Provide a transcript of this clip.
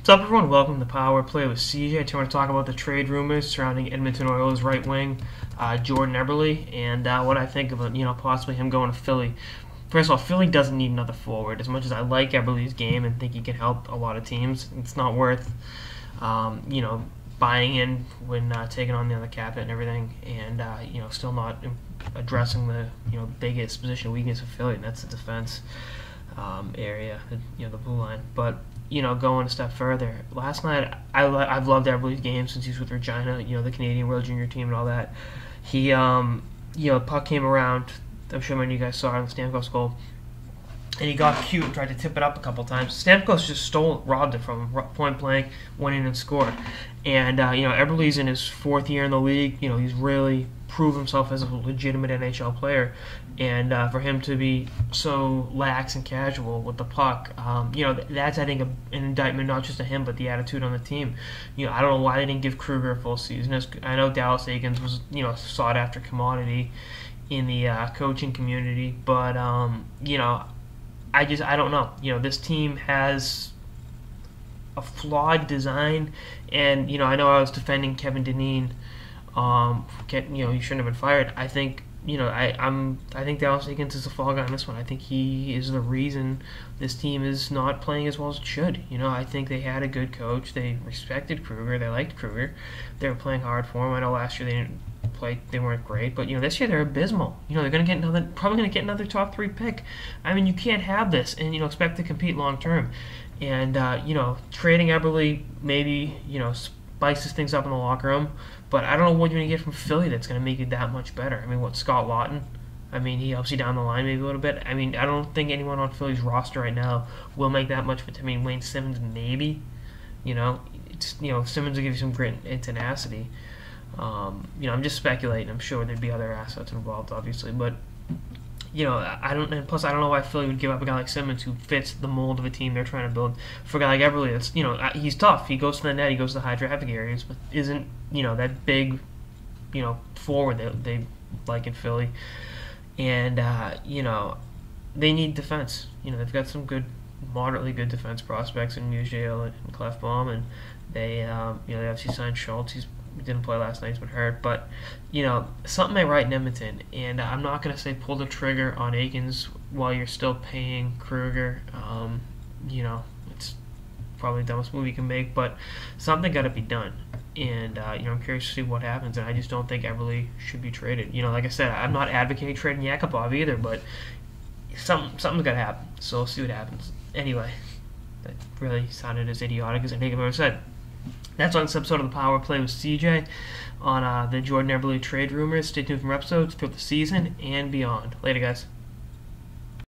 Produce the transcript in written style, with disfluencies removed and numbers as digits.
What's up, everyone? Welcome to Power Play with CJ. Today, I want to talk about the trade rumors surrounding Edmonton Oilers right wing Jordan Eberle and what I think of possibly him going to Philly. First of all, Philly doesn't need another forward. As much as I like Eberle's game and think he can help a lot of teams, it's not worth buying in when taking on the other cap hit and everything, and still not addressing the biggest position weakness of Philly, and that's the defense area, the blue line. But going a step further, last night I've loved Eberle's game since he was with Regina, the Canadian World Junior team and all that. He puck came around. I'm sure many of you guys saw it on the Stamkos goal, and he got cute and tried to tip it up a couple times. Stamkos just robbed it from him, point blank, went in and scored. And Eberle's in his fourth year in the league. He's really proved himself as a legitimate NHL player, and for him to be so lax and casual with the puck, that's, I think, an indictment not just to him but the attitude on the team. I don't know why they didn't give Kruger a full season. I know Dallas Eakins was sought after commodity in the coaching community, but I don't know. This team has a flawed design, and I know I was defending Kevin Dineen. He shouldn't have been fired. I think I think Dallas Eakins is the fall guy on this one. I think he is the reason this team is not playing as well as it should. I think they had a good coach. They respected Kruger. They liked Kruger. They were playing hard for him. I know last year they didn't play. They weren't great, but this year they're abysmal. They're going to probably going to get another top 3 pick. I mean, you can't have this and expect to compete long term. And trading Eberle maybe spices things up in the locker room, but I don't know what you're going to get from Philly that's going to make it that much better. I mean, Scott Laughton? I mean, he helps you down the line maybe a little bit. I mean, I don't think anyone on Philly's roster right now will make that much. I mean, Wayne Simmons maybe. Simmons will give you some grit and tenacity. I'm just speculating. I'm sure there'd be other assets involved, obviously, but I don't. And plus, I don't know why Philly would give up a guy like Simmons who fits the mold of a team they're trying to build. For a guy like Eberle, that's he's tough. He goes to the net. He goes to the high traffic areas, but isn't that big forward that they like in Philly. And they need defense. They've got some moderately good defense prospects in Musial and Clefbaum, and they they obviously signed Schultz. He didn't play last night, he's been hurt, but something ain't right in Edmonton, and I'm not going to say pull the trigger on Eakins while you're still paying Kruger. It's probably the dumbest move you can make, but something got to be done, and I'm curious to see what happens, and I just don't think Eberle should be traded. Like I said, I'm not advocating trading Yakupov either, but something's got to happen, so we'll see what happens. Anyway, that really sounded as idiotic as anything I've ever said. That's on this episode of the Power Play with CJ on the Jordan Eberle trade rumors. Stay tuned for more episodes throughout the season and beyond. Later, guys.